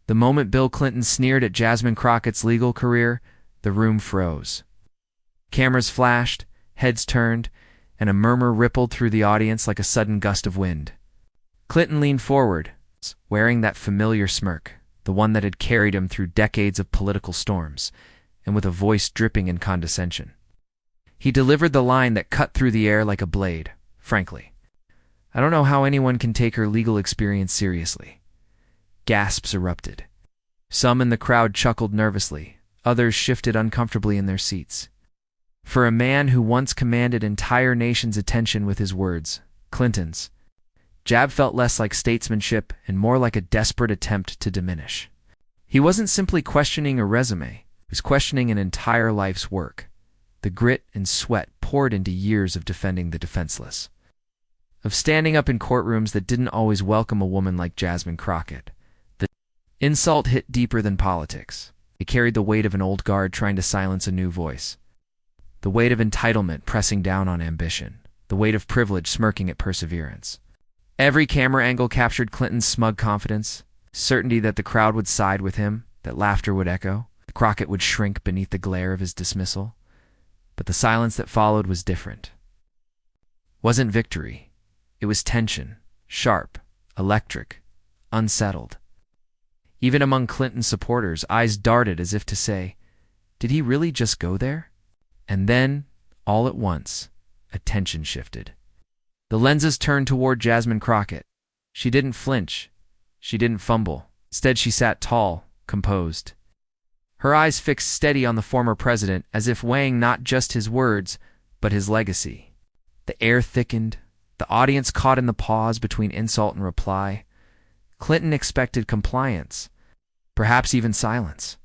The moment Bill Clinton sneered at Jasmine Crockett's legal career, the room froze. Cameras flashed, heads turned, and a murmur rippled through the audience like a sudden gust of wind. Clinton leaned forward, wearing that familiar smirk, the one that had carried him through decades of political storms, and with a voice dripping in condescension. He delivered the line that cut through the air like a blade. Frankly, I don't know how anyone can take her legal experience seriously. Gasps erupted. Some in the crowd chuckled nervously, others shifted uncomfortably in their seats. For a man who once commanded entire nations' attention with his words, Clinton's jab felt less like statesmanship and more like a desperate attempt to diminish. He wasn't simply questioning a resume, he was questioning an entire life's work, the grit and sweat poured into years of defending the defenseless, of standing up in courtrooms that didn't always welcome a woman like Jasmine Crockett. The insult hit deeper than politics. It carried the weight of an old guard trying to silence a new voice, the weight of entitlement pressing down on ambition, the weight of privilege smirking at perseverance. Every camera angle captured Clinton's smug confidence, certainty that the crowd would side with him, that laughter would echo, that Crockett would shrink beneath the glare of his dismissal. But the silence that followed was different. Wasn't victory. It was tension, sharp, electric, unsettled. Even among Clinton's supporters, eyes darted as if to say, did he really just go there? And then, all at once, attention shifted. The lenses turned toward Jasmine Crockett. She didn't flinch. She didn't fumble. Instead, she sat tall, composed. Her eyes fixed steady on the former president, as if weighing not just his words, but his legacy. The air thickened. The audience caught in the pause between insult and reply. Clinton expected compliance, perhaps even silence.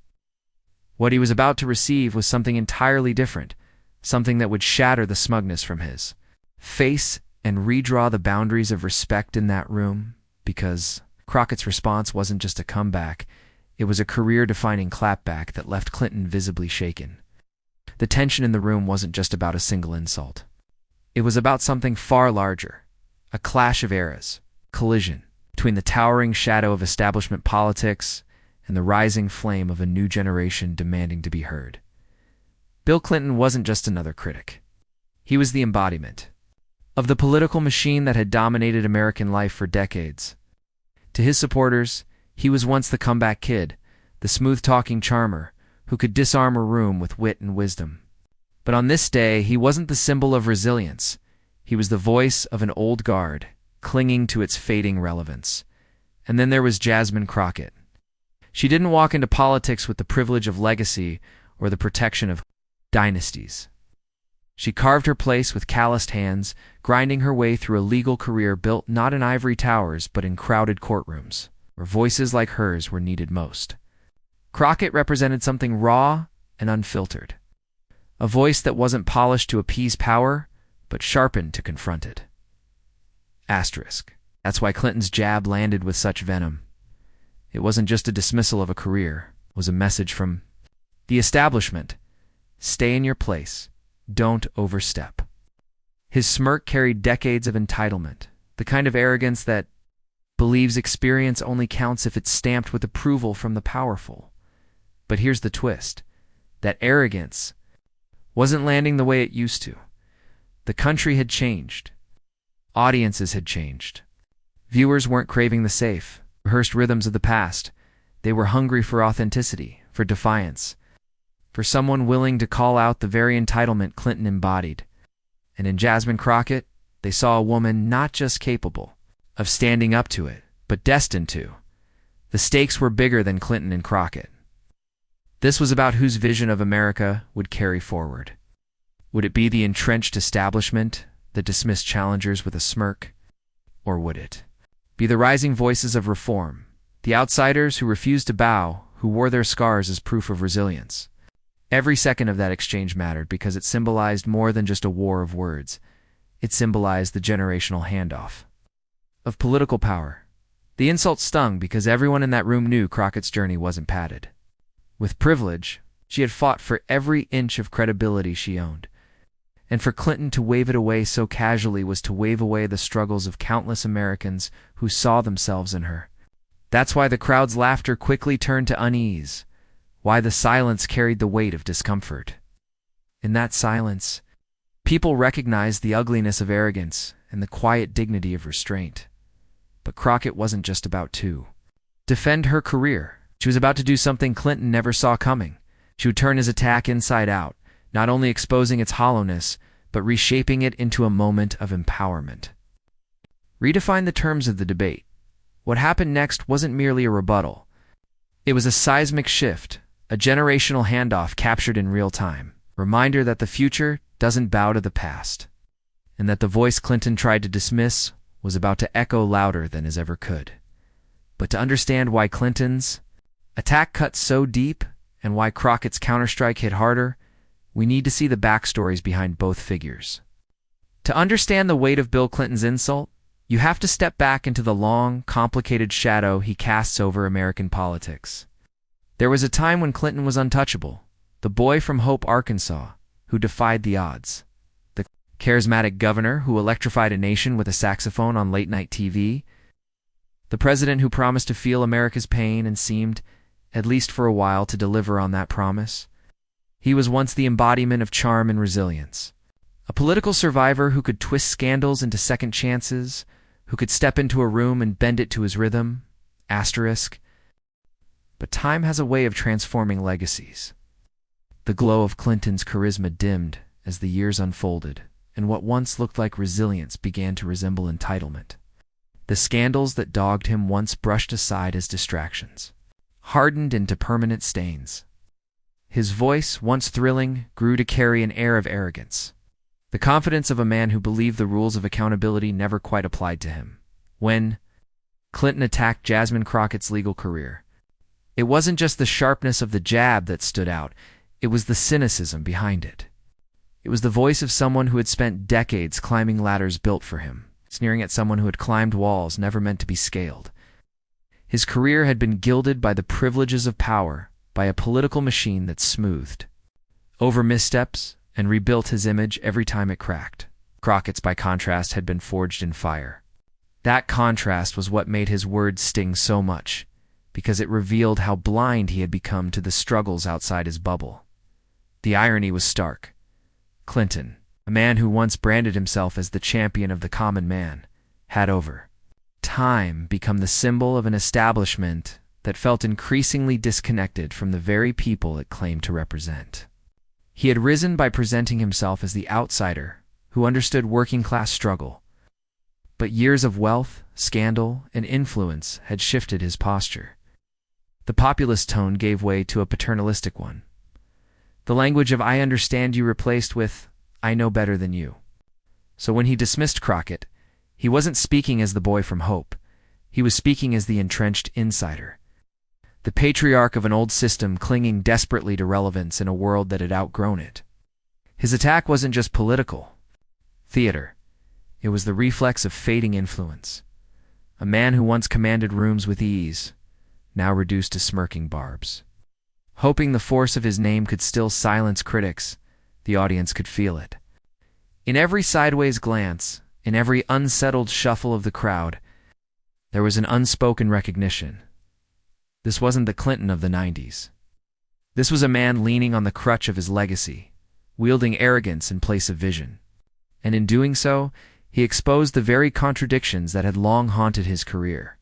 What he was about to receive was something entirely different, something that would shatter the smugness from his face and redraw the boundaries of respect in that room, because Crockett's response wasn't just a comeback, it was a career-defining clapback that left Clinton visibly shaken. The tension in the room wasn't just about a single insult. It was about something far larger, a clash of eras, collision between the towering shadow of establishment politics and the rising flame of a new generation demanding to be heard. Bill Clinton wasn't just another critic. He was the embodiment of the political machine that had dominated American life for decades. To his supporters, he was once the comeback kid, the smooth-talking charmer who could disarm a room with wit and wisdom. But on this day, he wasn't the symbol of resilience. He was the voice of an old guard, clinging to its fading relevance. And then there was Jasmine Crockett. She didn't walk into politics with the privilege of legacy or the protection of dynasties. She carved her place with calloused hands, grinding her way through a legal career built not in ivory towers but in crowded courtrooms, where voices like hers were needed most. Crockett represented something raw and unfiltered, a voice that wasn't polished to appease power, but sharpened to confront it. Asterisk. That's why Clinton's jab landed with such venom. It wasn't just a dismissal of a career, it was a message from the establishment. Stay in your place. Don't overstep. His smirk carried decades of entitlement, the kind of arrogance that believes experience only counts if it's stamped with approval from the powerful. But here's the twist. That arrogance wasn't landing the way it used to. The country had changed. Audiences had changed. Viewers weren't craving the safe, rehearsed rhythms of the past. They were hungry for authenticity, for defiance, for someone willing to call out the very entitlement Clinton embodied. And in Jasmine Crockett, they saw a woman not just capable of standing up to it, but destined to. The stakes were bigger than Clinton and Crockett. This was about whose vision of America would carry forward. Would it be the entrenched establishment that dismissed challengers with a smirk? Or would it be the rising voices of reform, the outsiders who refused to bow, who wore their scars as proof of resilience? Every second of that exchange mattered because it symbolized more than just a war of words. It symbolized the generational handoff of political power. The insult stung because everyone in that room knew Crockett's journey wasn't padded. With privilege, she had fought for every inch of credibility she owned. And for Clinton to wave it away so casually was to wave away the struggles of countless Americans who saw themselves in her. That's why the crowd's laughter quickly turned to unease, why the silence carried the weight of discomfort. In that silence, people recognized the ugliness of arrogance and the quiet dignity of restraint. But Crockett wasn't just about to defend her career. She was about to do something Clinton never saw coming. She would turn his attack inside out, not only exposing its hollowness, but reshaping it into a moment of empowerment. Redefine the terms of the debate. What happened next wasn't merely a rebuttal. It was a seismic shift, a generational handoff captured in real time. Reminder that the future doesn't bow to the past, and that the voice Clinton tried to dismiss was about to echo louder than it ever could. But to understand why Clinton's attack cut so deep and why Crockett's counterstrike hit harder, we need to see the backstories behind both figures. To understand the weight of Bill Clinton's insult, you have to step back into the long, complicated shadow he casts over American politics. There was a time when Clinton was untouchable, the boy from Hope, Arkansas, who defied the odds. The charismatic governor who electrified a nation with a saxophone on late-night TV. The president who promised to feel America's pain and seemed, at least for a while, to deliver on that promise. He was once the embodiment of charm and resilience. A political survivor who could twist scandals into second chances, who could step into a room and bend it to his rhythm. Asterisk. But time has a way of transforming legacies. The glow of Clinton's charisma dimmed as the years unfolded, and what once looked like resilience began to resemble entitlement. The scandals that dogged him, once brushed aside as distractions, hardened into permanent stains. His voice, once thrilling, grew to carry an air of arrogance, the confidence of a man who believed the rules of accountability never quite applied to him. When Clinton attacked Jasmine Crockett's legal career, it wasn't just the sharpness of the jab that stood out, it was the cynicism behind it. It was the voice of someone who had spent decades climbing ladders built for him, sneering at someone who had climbed walls never meant to be scaled. His career had been gilded by the privileges of power, by a political machine that smoothed over missteps and rebuilt his image every time it cracked. Crockett's, by contrast, had been forged in fire. That contrast was what made his words sting so much, because it revealed how blind he had become to the struggles outside his bubble. The irony was stark. Clinton, a man who once branded himself as the champion of the common man, had over time become the symbol of an establishment that felt increasingly disconnected from the very people it claimed to represent. He had risen by presenting himself as the outsider who understood working-class struggle, but years of wealth, scandal, and influence had shifted his posture. The populist tone gave way to a paternalistic one. The language of "I understand you" replaced with "I know better than you." So when he dismissed Crockett, he wasn't speaking as the boy from Hope. He was speaking as the entrenched insider, the patriarch of an old system clinging desperately to relevance in a world that had outgrown it. His attack wasn't just political theater. It was the reflex of fading influence. A man who once commanded rooms with ease, now reduced to smirking barbs. Hoping the force of his name could still silence critics, the audience could feel it. In every sideways glance, in every unsettled shuffle of the crowd, there was an unspoken recognition. This wasn't the Clinton of the 90s. This was a man leaning on the crutch of his legacy, wielding arrogance in place of vision. And in doing so, he exposed the very contradictions that had long haunted his career.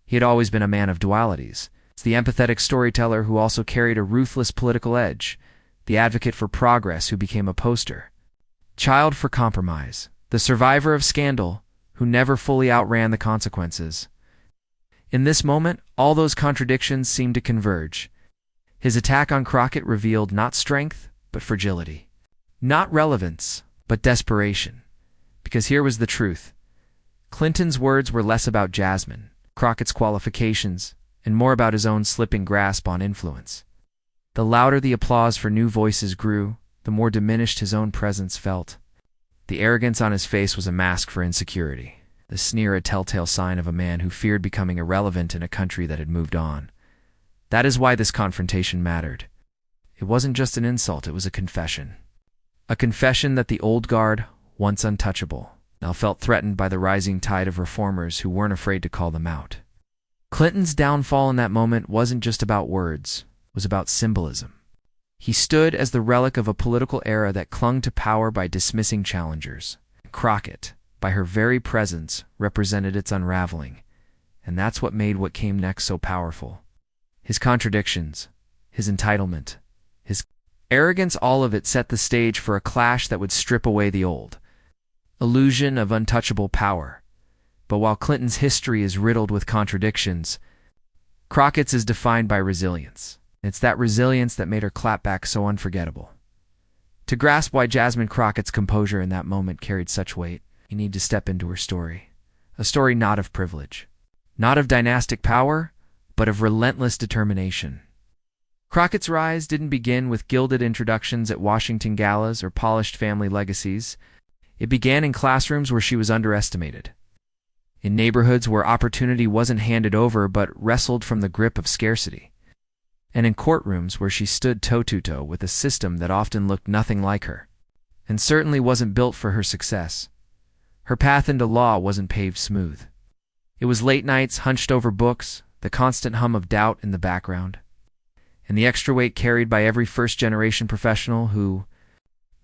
He had always been a man of dualities. The empathetic storyteller who also carried a ruthless political edge, the advocate for progress who became a poster child for compromise, the survivor of scandal who never fully outran the consequences. In this moment, all those contradictions seemed to converge. His attack on Crockett revealed not strength, but fragility. Not relevance, but desperation. Because here was the truth. Clinton's words were less about Jasmine, Crockett's qualifications, and more about his own slipping grasp on influence. The louder the applause for new voices grew, the more diminished his own presence felt. The arrogance on his face was a mask for insecurity, the sneer a telltale sign of a man who feared becoming irrelevant in a country that had moved on. That is why this confrontation mattered. It wasn't just an insult, it was a confession. A confession that the old guard, once untouchable, now felt threatened by the rising tide of reformers who weren't afraid to call them out. Clinton's downfall in that moment wasn't just about words, it was about symbolism. He stood as the relic of a political era that clung to power by dismissing challengers. Crockett, by her very presence, represented its unraveling, and that's what made what came next so powerful. His contradictions, his entitlement, his arrogance, all of it set the stage for a clash that would strip away the old illusion of untouchable power. But while Clinton's history is riddled with contradictions, Crockett's is defined by resilience. It's that resilience that made her clapback so unforgettable. To grasp why Jasmine Crockett's composure in that moment carried such weight, you need to step into her story. A story not of privilege, not of dynastic power, but of relentless determination. Crockett's rise didn't begin with gilded introductions at Washington galas or polished family legacies. It began in classrooms where she was underestimated, in neighborhoods where opportunity wasn't handed over but wrestled from the grip of scarcity, and in courtrooms where she stood toe-to-toe with a system that often looked nothing like her, and certainly wasn't built for her success. Her path into law wasn't paved smooth. It was late nights hunched over books, the constant hum of doubt in the background, and the extra weight carried by every first-generation professional who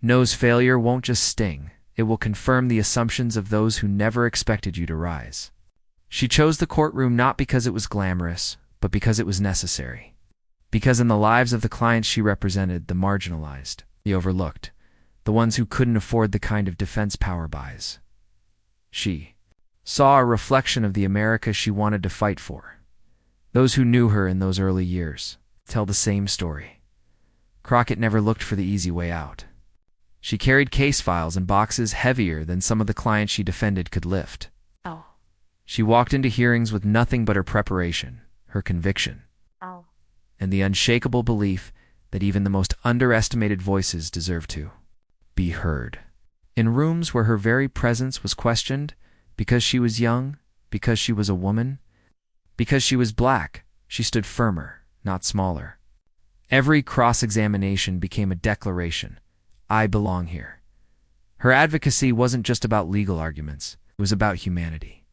knows failure won't just sting, it will confirm the assumptions of those who never expected you to rise. She chose the courtroom not because it was glamorous, but because it was necessary. Because in the lives of the clients she represented, the marginalized, the overlooked, the ones who couldn't afford the kind of defense power buys, she saw a reflection of the America she wanted to fight for. Those who knew her in those early years tell the same story. Crockett never looked for the easy way out. She carried case files and boxes heavier than some of the clients she defended could lift. She walked into hearings with nothing but her preparation, her conviction, and the unshakable belief that even the most underestimated voices deserve to be heard. In rooms where her very presence was questioned, because she was young, because she was a woman, because she was black, she stood firmer, not smaller. Every cross-examination became a declaration. I belong here. Her advocacy wasn't just about legal arguments, it was about humanity.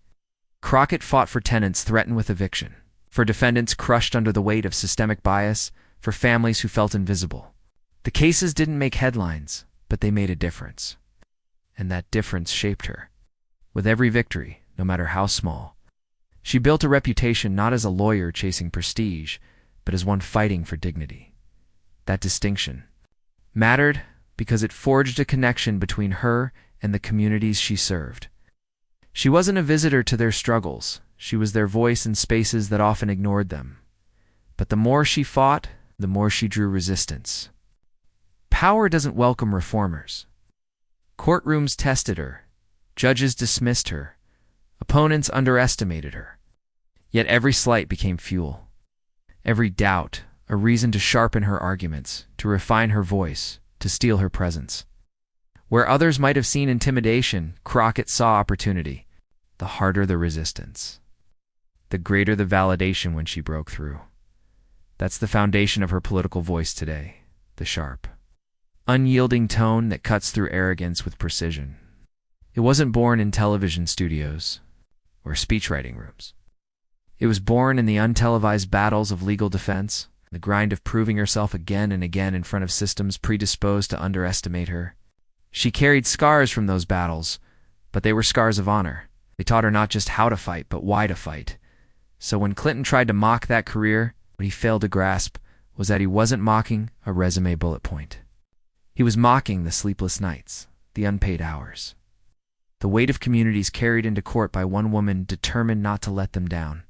Crockett fought for tenants threatened with eviction, for defendants crushed under the weight of systemic bias, for families who felt invisible. The cases didn't make headlines, but they made a difference. And that difference shaped her. With every victory, no matter how small, she built a reputation not as a lawyer chasing prestige, but as one fighting for dignity. That distinction mattered because it forged a connection between her and the communities she served. She wasn't a visitor to their struggles. She was their voice in spaces that often ignored them. But the more she fought, the more she drew resistance. Power doesn't welcome reformers. Courtrooms tested her. Judges dismissed her. Opponents underestimated her. Yet every slight became fuel. Every doubt, a reason to sharpen her arguments, to refine her voice, to steal her presence. Where others might have seen intimidation, Crockett saw opportunity. The harder the resistance, the greater the validation when she broke through. That's the foundation of her political voice today, the sharp, unyielding tone that cuts through arrogance with precision. It wasn't born in television studios or speechwriting rooms. It was born in the untelevised battles of legal defense, the grind of proving herself again and again in front of systems predisposed to underestimate her. She carried scars from those battles, but they were scars of honor. They taught her not just how to fight, but why to fight. So when Clinton tried to mock that career, what he failed to grasp was that he wasn't mocking a resume bullet point. He was mocking the sleepless nights, the unpaid hours, the weight of communities carried into court by one woman determined not to let them down.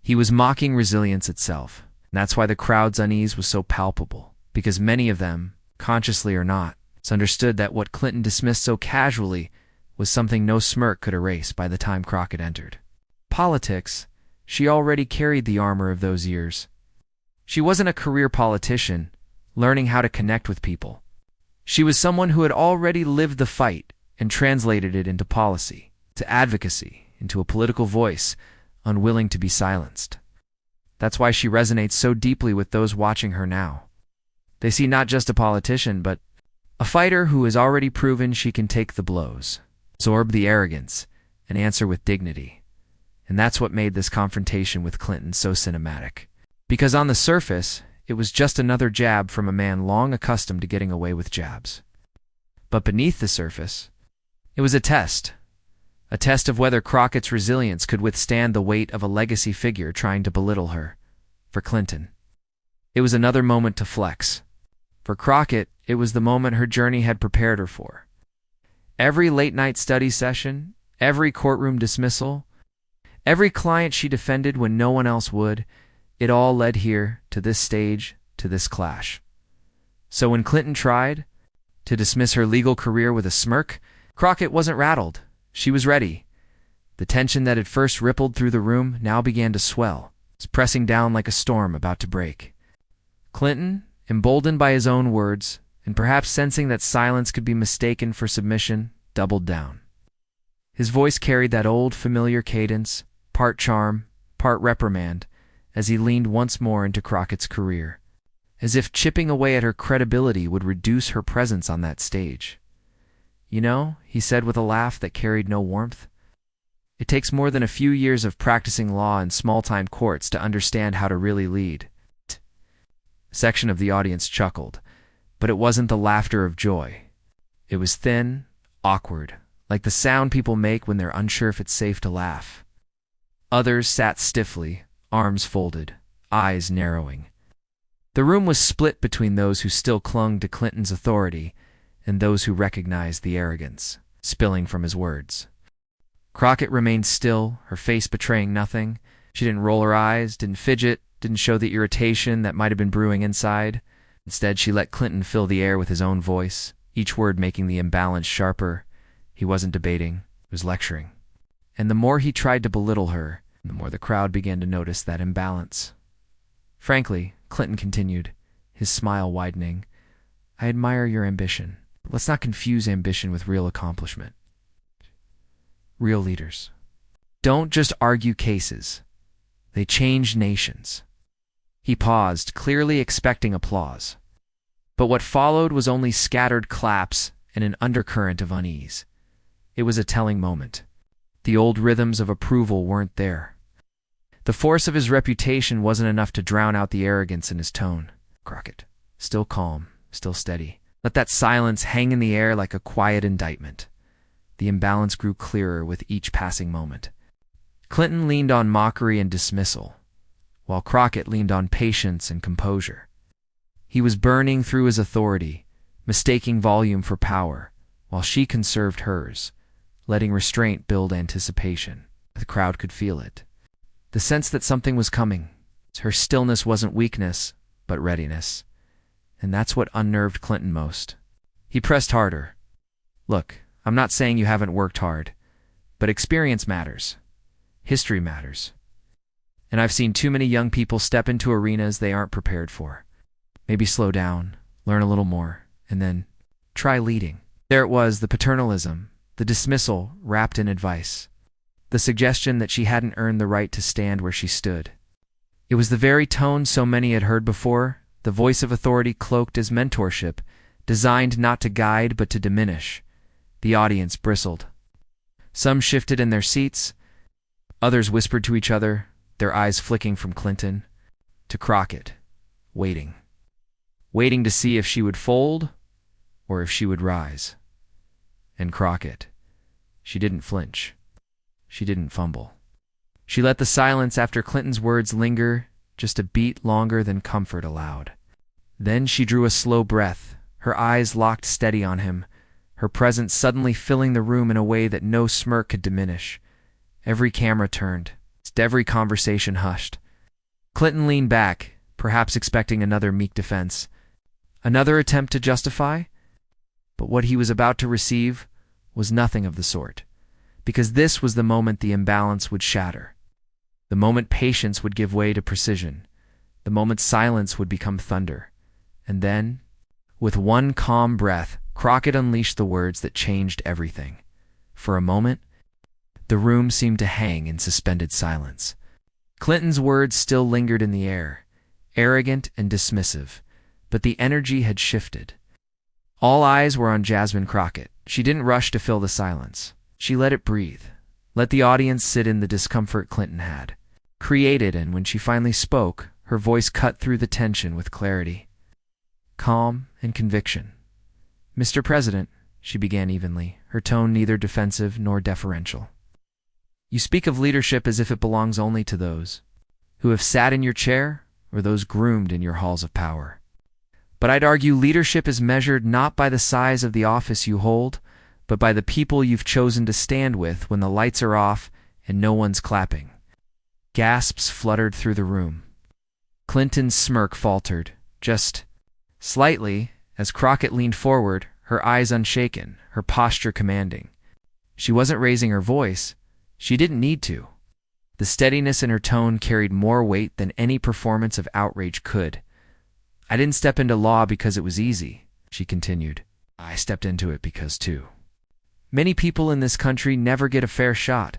He was mocking resilience itself. And that's why the crowd's unease was so palpable, because many of them, consciously or not, understood that what Clinton dismissed so casually was something no smirk could erase by the time Crockett entered politics. She already carried the armor of those years. She wasn't a career politician, learning how to connect with people. She was someone who had already lived the fight and translated it into policy, to advocacy, into a political voice, unwilling to be silenced. That's why she resonates so deeply with those watching her now. They see not just a politician, but a fighter who has already proven she can take the blows, absorb the arrogance, and answer with dignity. And that's what made this confrontation with Clinton so cinematic. Because on the surface, it was just another jab from a man long accustomed to getting away with jabs. But beneath the surface, it was a test of whether Crockett's resilience could withstand the weight of a legacy figure trying to belittle her. For Clinton, it was another moment to flex. For Crockett, it was the moment her journey had prepared her for. Every late-night study session, every courtroom dismissal, every client she defended when no one else would, it all led here, to this stage, to this clash. So when Clinton tried to dismiss her legal career with a smirk, Crockett wasn't rattled. She was ready. The tension that had first rippled through the room now began to swell, pressing down like a storm about to break. Clinton, emboldened by his own words, and perhaps sensing that silence could be mistaken for submission, doubled down. His voice carried that old familiar cadence, part charm, part reprimand, as he leaned once more into Crockett's career, as if chipping away at her credibility would reduce her presence on that stage. "You know," he said with a laugh that carried no warmth, "it takes more than a few years of practicing law in small-time courts to understand how to really lead." A section of the audience chuckled, but it wasn't the laughter of joy. It was thin, awkward, like the sound people make when they're unsure if it's safe to laugh. Others sat stiffly, arms folded, eyes narrowing. The room was split between those who still clung to Clinton's authority and those who recognized the arrogance spilling from his words. Crockett remained still, her face betraying nothing. She didn't roll her eyes, didn't fidget, didn't show the irritation that might have been brewing inside. Instead, she let Clinton fill the air with his own voice, each word making the imbalance sharper. He wasn't debating, he was lecturing. And the more he tried to belittle her, the more the crowd began to notice that imbalance. "Frankly," Clinton continued, his smile widening, "I admire your ambition. Let's not confuse ambition with real accomplishment. Real leaders don't just argue cases. They change nations." He paused, clearly expecting applause. But what followed was only scattered claps and an undercurrent of unease. It was a telling moment. The old rhythms of approval weren't there. The force of his reputation wasn't enough to drown out the arrogance in his tone. Crockett, still calm, still steady, let that silence hang in the air like a quiet indictment. The imbalance grew clearer with each passing moment. Clinton leaned on mockery and dismissal, while Crockett leaned on patience and composure. He was burning through his authority, mistaking volume for power, while she conserved hers, letting restraint build anticipation. The crowd could feel it. The sense that something was coming. Her stillness wasn't weakness, but readiness. And that's what unnerved Clinton most. He pressed harder. "Look, I'm not saying you haven't worked hard, but experience matters. History matters. And I've seen too many young people step into arenas they aren't prepared for. Maybe slow down, learn a little more, and then try leading." There it was, the paternalism, the dismissal wrapped in advice, the suggestion that she hadn't earned the right to stand where she stood. It was the very tone so many had heard before, the voice of authority cloaked as mentorship, designed not to guide but to diminish. The audience bristled. Some shifted in their seats. Others whispered to each other, their eyes flicking from Clinton to Crockett, waiting. Waiting to see if she would fold or if she would rise. And Crockett, she didn't flinch. She didn't fumble. She let the silence after Clinton's words linger just a beat longer than comfort allowed. Then she drew a slow breath, her eyes locked steady on him, her presence suddenly filling the room in a way that no smirk could diminish. Every camera turned, every conversation hushed. Clinton leaned back, perhaps expecting another meek defense, another attempt to justify. But what he was about to receive was nothing of the sort, because this was the moment the imbalance would shatter. The moment patience would give way to precision. The moment silence would become thunder. And then, with one calm breath, Crockett unleashed the words that changed everything. For a moment, the room seemed to hang in suspended silence. Clinton's words still lingered in the air, arrogant and dismissive, but the energy had shifted. All eyes were on Jasmine Crockett. She didn't rush to fill the silence. She let it breathe, Let the audience sit in the discomfort Clinton had created, and when she finally spoke, her voice cut through the tension with clarity, calm, and conviction. "Mr. President," she began evenly, her tone neither defensive nor deferential. "You speak of leadership as if it belongs only to those who have sat in your chair or those groomed in your halls of power. But I'd argue leadership is measured not by the size of the office you hold, but by the people you've chosen to stand with when the lights are off and no one's clapping." Gasps fluttered through the room. Clinton's smirk faltered, just slightly, as Crockett leaned forward, her eyes unshaken, her posture commanding. She wasn't raising her voice. She didn't need to. The steadiness in her tone carried more weight than any performance of outrage could. "I didn't step into law because it was easy," she continued. "I stepped into it because, too, many people in this country never get a fair shot.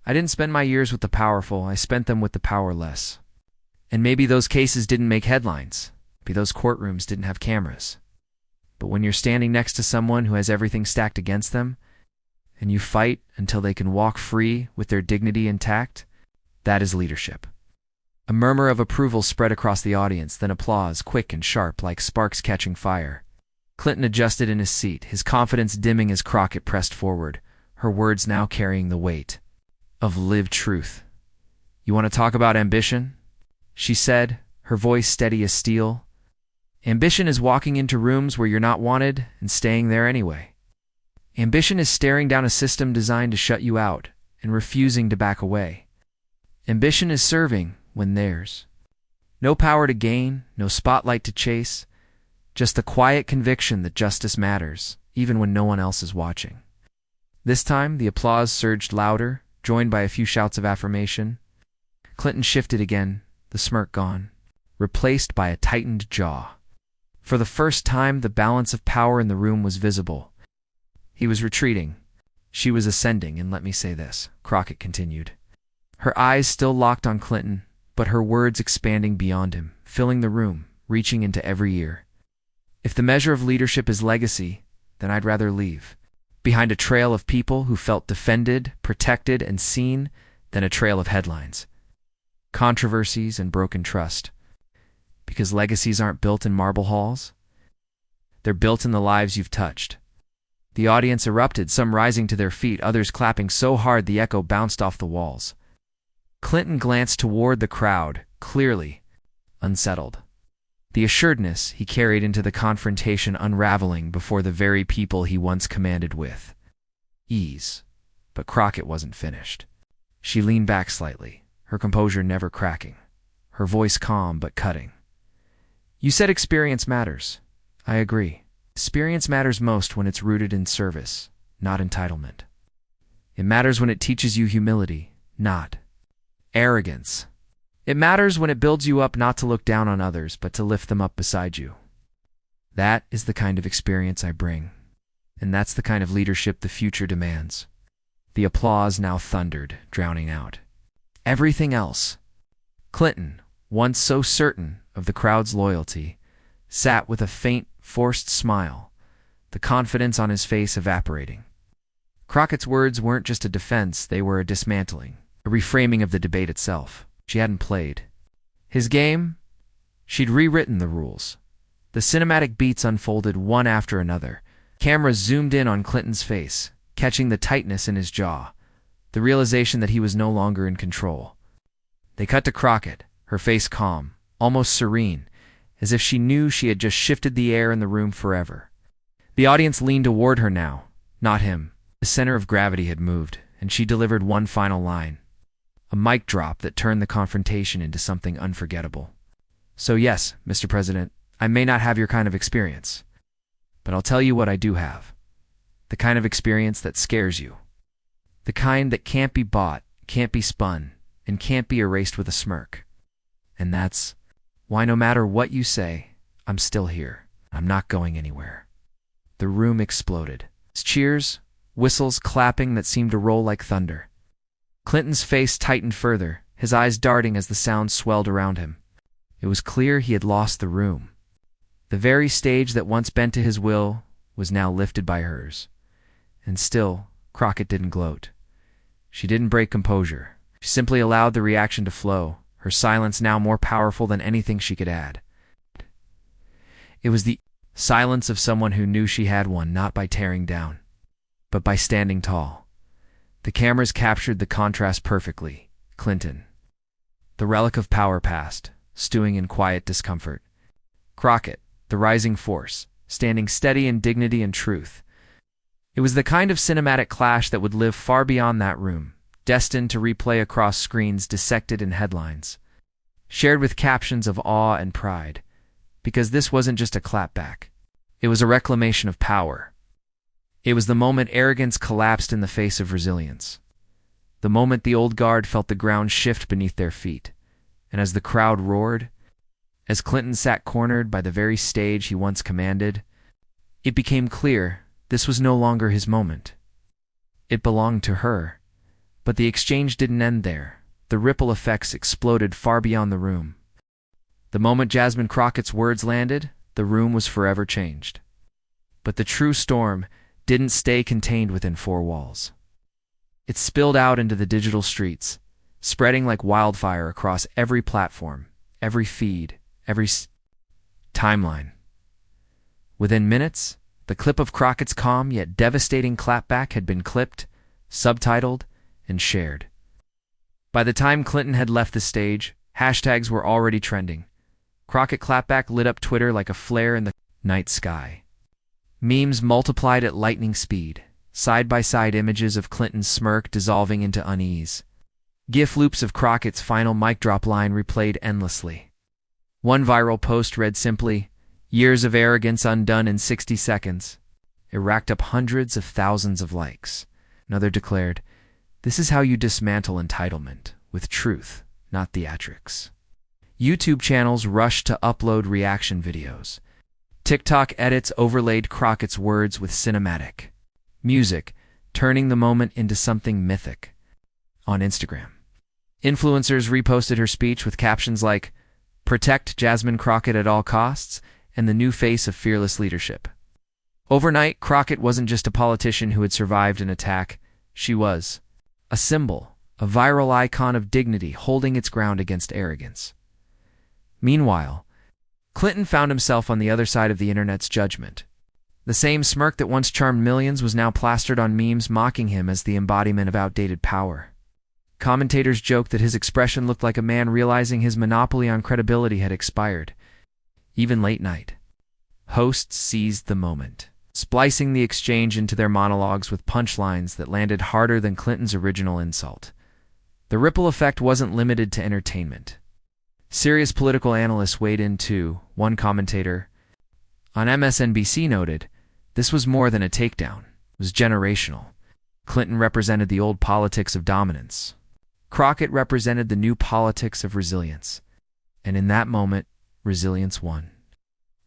I didn't spend my years with the powerful, I spent them with the powerless. And maybe those cases didn't make headlines. Maybe those courtrooms didn't have cameras. But when you're standing next to someone who has everything stacked against them, and you fight until they can walk free with their dignity intact, that is leadership." A murmur of approval spread across the audience, then applause, quick and sharp, like sparks catching fire. Clinton adjusted in his seat, his confidence dimming as Crockett pressed forward, her words now carrying the weight of lived truth. "You want to talk about ambition?" she said, her voice steady as steel. "Ambition is walking into rooms where you're not wanted and staying there anyway. Ambition is staring down a system designed to shut you out and refusing to back away. Ambition is serving when there's no power to gain, no spotlight to chase, just the quiet conviction that justice matters, even when no one else is watching." This time, the applause surged louder, joined by a few shouts of affirmation. Clinton shifted again, the smirk gone, replaced by a tightened jaw. For the first time, the balance of power in the room was visible. He was retreating. She was ascending, and let me say this, Crockett continued, her eyes still locked on Clinton, but her words expanding beyond him, filling the room, reaching into every ear. "If the measure of leadership is legacy, then I'd rather leave behind a trail of people who felt defended, protected, and seen than a trail of headlines, controversies, and broken trust. Because legacies aren't built in marble halls. They're built in the lives you've touched." The audience erupted, some rising to their feet, others clapping so hard the echo bounced off the walls. Clinton glanced toward the crowd, clearly unsettled, the assuredness he carried into the confrontation unraveling before the very people he once commanded with ease. But Crockett wasn't finished. She leaned back slightly, her composure never cracking, her voice calm but cutting. "You said experience matters. I agree. Experience matters most when it's rooted in service, not entitlement. It matters when it teaches you humility, not arrogance. It matters when it builds you up not to look down on others, but to lift them up beside you. That is the kind of experience I bring, and that's the kind of leadership the future demands." The applause now thundered, drowning out everything else. Clinton, once so certain of the crowd's loyalty, sat with a faint, forced smile, the confidence on his face evaporating. Crockett's words weren't just a defense, they were a dismantling, a reframing of the debate itself. She hadn't played his game. She'd rewritten the rules. The cinematic beats unfolded one after another. Cameras zoomed in on Clinton's face, catching the tightness in his jaw, the realization that he was no longer in control. They cut to Crockett, her face calm, almost serene, as if she knew she had just shifted the air in the room forever. The audience leaned toward her now, not him. The center of gravity had moved, and she delivered one final line, a mic drop that turned the confrontation into something unforgettable. "So yes, Mr. President, I may not have your kind of experience, but I'll tell you what I do have. The kind of experience that scares you. The kind that can't be bought, can't be spun, and can't be erased with a smirk. And that's why no matter what you say, I'm still here. I'm not going anywhere." The room exploded. Cheers, whistles, clapping that seemed to roll like thunder. Clinton's face tightened further, his eyes darting as the sound swelled around him. It was clear he had lost the room. The very stage that once bent to his will was now lifted by hers. And still, Crockett didn't gloat. She didn't break composure. She simply allowed the reaction to flow, her silence now more powerful than anything she could add. It was the silence of someone who knew she had won, not by tearing down, but by standing tall. The cameras captured the contrast perfectly. Clinton, the relic of power past, stewing in quiet discomfort. Crockett, the rising force, standing steady in dignity and truth. It was the kind of cinematic clash that would live far beyond that room, destined to replay across screens dissected in headlines, shared with captions of awe and pride, because this wasn't just a clapback. It was a reclamation of power. It was the moment arrogance collapsed in the face of resilience. The moment the old guard felt the ground shift beneath their feet. And as the crowd roared, as Clinton sat cornered by the very stage he once commanded, it became clear this was no longer his moment. It belonged to her. But the exchange didn't end there. The ripple effects exploded far beyond the room. The moment Jasmine Crockett's words landed, the room was forever changed. But the true storm didn't stay contained within four walls. It spilled out into the digital streets, spreading like wildfire across every platform, every feed, every timeline. Within minutes, the clip of Crockett's calm yet devastating clapback had been clipped, subtitled, and shared. By the time Clinton had left the stage, hashtags were already trending. Crockett clapback lit up Twitter like a flare in the night sky. Memes multiplied at lightning speed, side-by-side images of Clinton's smirk dissolving into unease. GIF loops of Crockett's final mic drop line replayed endlessly. One viral post read simply, "Years of arrogance undone in 60 seconds." It racked up hundreds of thousands of likes. Another declared, "This is how you dismantle entitlement, with truth, not theatrics." YouTube channels rushed to upload reaction videos. TikTok edits overlaid Crockett's words with cinematic music, turning the moment into something mythic. On Instagram, influencers reposted her speech with captions like, "Protect Jasmine Crockett at all costs," and "the new face of fearless leadership." Overnight, Crockett wasn't just a politician who had survived an attack. She was a symbol, a viral icon of dignity holding its ground against arrogance. Meanwhile, Clinton found himself on the other side of the internet's judgment. The same smirk that once charmed millions was now plastered on memes mocking him as the embodiment of outdated power. Commentators joked that his expression looked like a man realizing his monopoly on credibility had expired. Even late night, hosts seized the moment, splicing the exchange into their monologues with punchlines that landed harder than Clinton's original insult. The ripple effect wasn't limited to entertainment. Serious political analysts weighed in too. One commentator on MSNBC noted, "This was more than a takedown. It was generational." Clinton represented the old politics of dominance. Crockett represented the new politics of resilience. And in that moment, resilience won.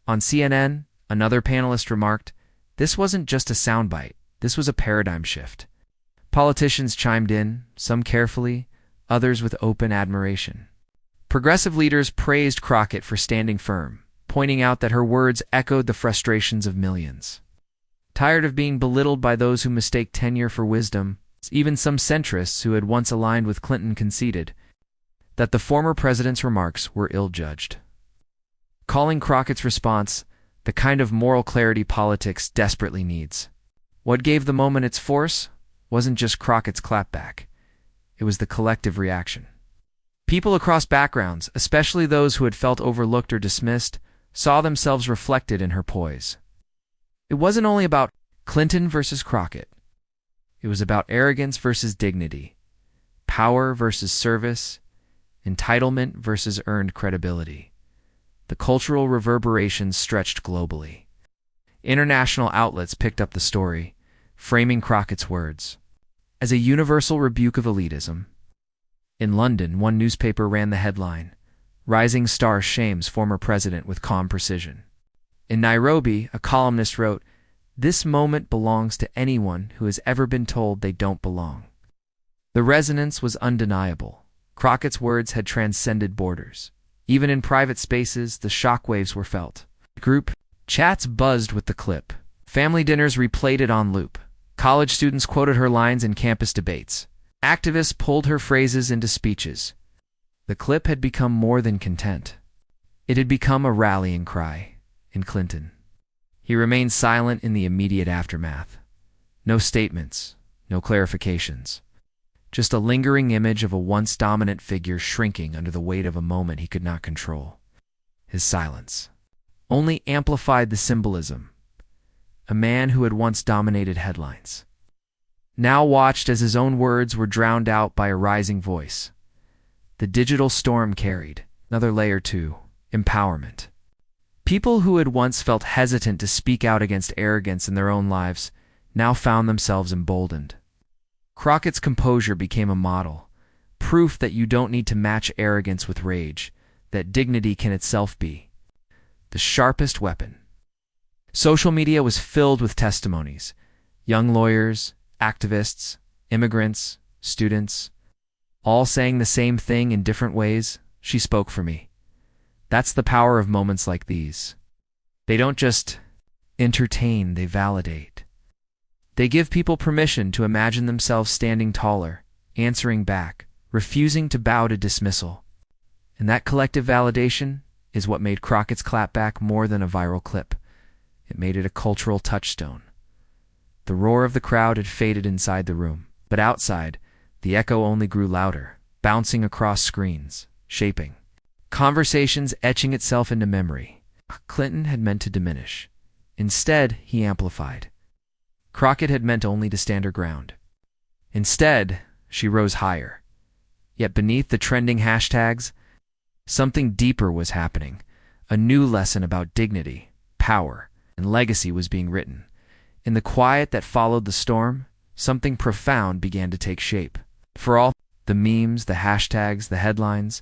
On CNN, another panelist remarked, "This wasn't just a soundbite. This was a paradigm shift." Politicians chimed in, some carefully, others with open admiration. Progressive leaders praised Crockett for standing firm, pointing out that her words echoed the frustrations of millions. Tired of being belittled by those who mistake tenure for wisdom, even some centrists who had once aligned with Clinton conceded that the former president's remarks were ill-judged, calling Crockett's response the kind of moral clarity politics desperately needs. What gave the moment its force wasn't just Crockett's clapback. It was the collective reaction. People across backgrounds, especially those who had felt overlooked or dismissed, saw themselves reflected in her poise. It wasn't only about Clinton versus Crockett. It was about arrogance versus dignity, power versus service, entitlement versus earned credibility. The cultural reverberations stretched globally. International outlets picked up the story, framing Crockett's words as a universal rebuke of elitism. In London, one newspaper ran the headline, "Rising Star Shames Former President with Calm Precision." In Nairobi, a columnist wrote, "This moment belongs to anyone who has ever been told they don't belong." The resonance was undeniable. Crockett's words had transcended borders. Even in private spaces, the shockwaves were felt. Group chats buzzed with the clip. Family dinners replayed it on loop. College students quoted her lines in campus debates. Activists pulled her phrases into speeches. The clip had become more than content. It had become a rallying cry in Clinton. He remained silent in the immediate aftermath. No statements, no clarifications. Just a lingering image of a once dominant figure shrinking under the weight of a moment he could not control. His silence only amplified the symbolism. A man who had once dominated headlines now watched as his own words were drowned out by a rising voice. The digital storm carried another layer to empowerment. People who had once felt hesitant to speak out against arrogance in their own lives now found themselves emboldened. Crockett's composure became a model, proof that you don't need to match arrogance with rage, that dignity can itself be the sharpest weapon. Social media was filled with testimonies. Young lawyers, activists, immigrants, students, all saying the same thing in different ways. She spoke for me. That's the power of moments like these. They don't just entertain, they validate. They give people permission to imagine themselves standing taller, answering back, refusing to bow to dismissal. And that collective validation is what made Crockett's clapback more than a viral clip. It made it a cultural touchstone. The roar of the crowd had faded inside the room, but outside, the echo only grew louder, bouncing across screens, shaping conversations, etching itself into memory. Clinton had meant to diminish. Instead, he amplified. Crockett had meant only to stand her ground. Instead, she rose higher. Yet beneath the trending hashtags, something deeper was happening. A new lesson about dignity, power, and legacy was being written. In the quiet that followed the storm, something profound began to take shape. For all the memes, the hashtags, the headlines,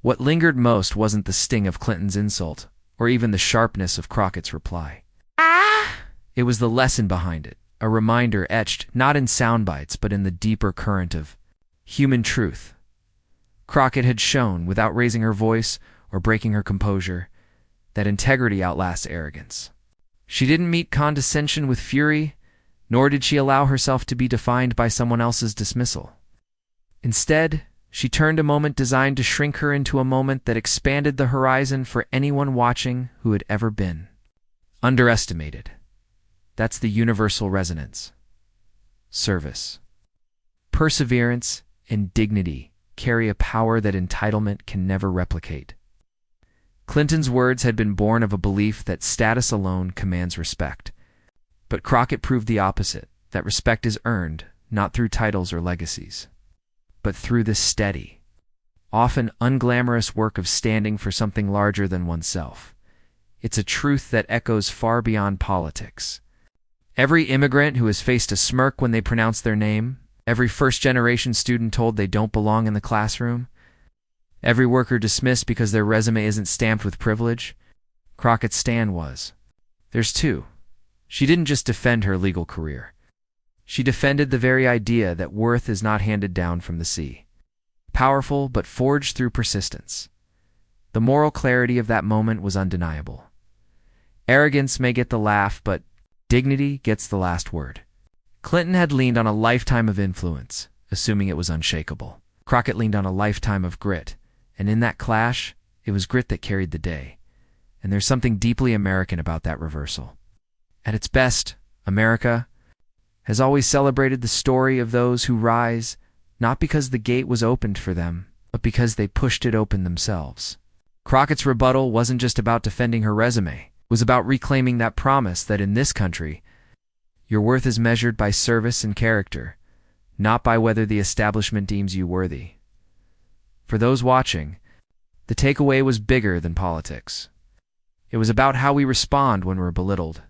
what lingered most wasn't the sting of Clinton's insult, or even the sharpness of Crockett's reply. It was the lesson behind it, a reminder etched not in sound bites but in the deeper current of human truth. Crockett had shown, without raising her voice or breaking her composure, that integrity outlasts arrogance. She didn't meet condescension with fury, nor did she allow herself to be defined by someone else's dismissal. Instead, she turned a moment designed to shrink her into a moment that expanded the horizon for anyone watching who had ever been underestimated. That's the universal resonance. Service, perseverance, and dignity carry a power that entitlement can never replicate. Clinton's words had been born of a belief that status alone commands respect. But Crockett proved the opposite, that respect is earned, not through titles or legacies, but through the steady, often unglamorous work of standing for something larger than oneself. It's a truth that echoes far beyond politics. Every immigrant who has faced a smirk when they pronounce their name, every first-generation student told they don't belong in the classroom, every worker dismissed because their resume isn't stamped with privilege, Crockett's stand was. There's two. She didn't just defend her legal career. She defended the very idea that worth is not handed down from the sea. Powerful, but forged through persistence. The moral clarity of that moment was undeniable. Arrogance may get the laugh, but dignity gets the last word. Clinton had leaned on a lifetime of influence, assuming it was unshakable. Crockett leaned on a lifetime of grit, and in that clash, it was grit that carried the day. And there's something deeply American about that reversal. At its best, America has always celebrated the story of those who rise, not because the gate was opened for them, but because they pushed it open themselves. Crockett's rebuttal wasn't just about defending her resume. It was about reclaiming that promise that in this country, your worth is measured by service and character, not by whether the establishment deems you worthy. For those watching, the takeaway was bigger than politics. It was about how we respond when we're belittled,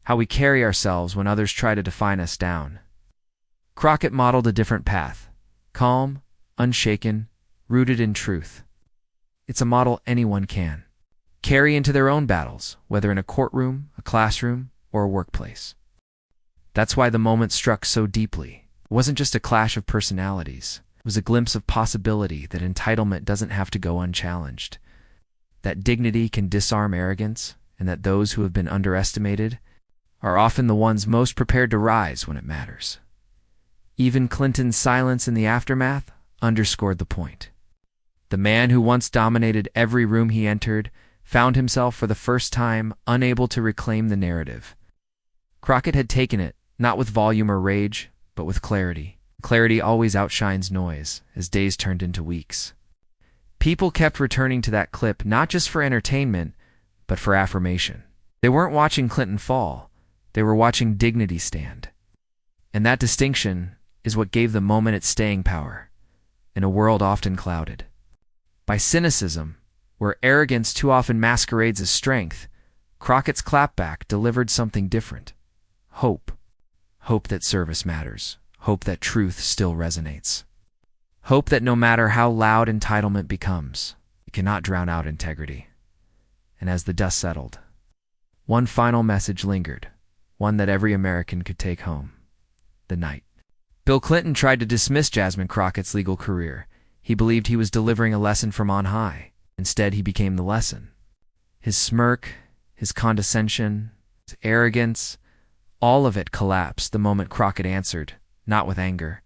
how we carry ourselves when others try to define us down. Crockett modeled a different path, calm, unshaken, rooted in truth. It's a model anyone can carry into their own battles, whether in a courtroom, a classroom, or a workplace. That's why the moment struck so deeply. It wasn't just a clash of personalities. It was a glimpse of possibility that entitlement doesn't have to go unchallenged, that dignity can disarm arrogance, and that those who have been underestimated are often the ones most prepared to rise when it matters. Even Clinton's silence in the aftermath underscored the point. The man who once dominated every room he entered found himself for the first time unable to reclaim the narrative. Crockett had taken it, not with volume or rage, but with clarity. Clarity always outshines noise, as days turned into weeks. People kept returning to that clip not just for entertainment, but for affirmation. They weren't watching Clinton fall, they were watching dignity stand. And that distinction is what gave the moment its staying power, in a world often clouded by cynicism, where arrogance too often masquerades as strength. Crockett's clapback delivered something different. Hope. Hope that service matters. Hope that truth still resonates. Hope that no matter how loud entitlement becomes, it cannot drown out integrity. And as the dust settled, one final message lingered, one that every American could take home. The night Bill Clinton tried to dismiss Jasmine Crockett's legal career. He believed he was delivering a lesson from on high. Instead, he became the lesson. His smirk, his condescension, his arrogance, all of it collapsed the moment Crockett answered, not with anger,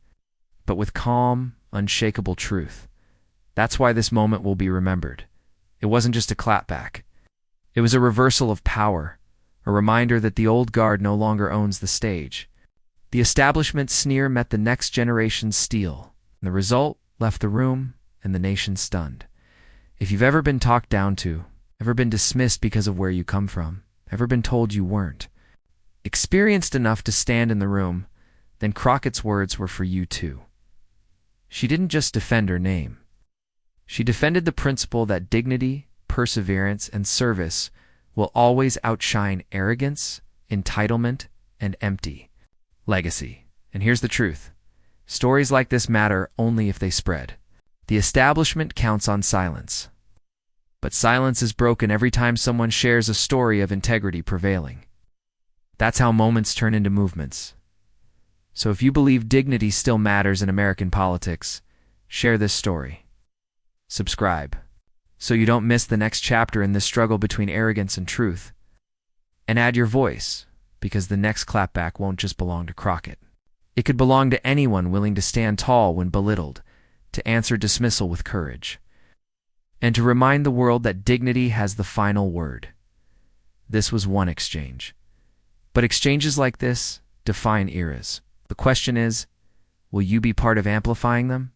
but with calm, unshakable truth. That's why this moment will be remembered. It wasn't just a clapback. It was a reversal of power, a reminder that the old guard no longer owns the stage. The establishment's sneer met the next generation's steel, and the result left the room and the nation stunned. If you've ever been talked down to, ever been dismissed because of where you come from, ever been told you weren't experienced enough to stand in the room, then Crockett's words were for you too. She didn't just defend her name. She defended the principle that dignity, perseverance, and service will always outshine arrogance, entitlement, and empty legacy. And here's the truth. Stories like this matter only if they spread. The establishment counts on silence. But silence is broken every time someone shares a story of integrity prevailing. That's how moments turn into movements. So if you believe dignity still matters in American politics, share this story. Subscribe, so you don't miss the next chapter in this struggle between arrogance and truth. And add your voice, because the next clapback won't just belong to Crockett. It could belong to anyone willing to stand tall when belittled, to answer dismissal with courage, and to remind the world that dignity has the final word. This was one exchange. But exchanges like this define eras. The question is, will you be part of amplifying them?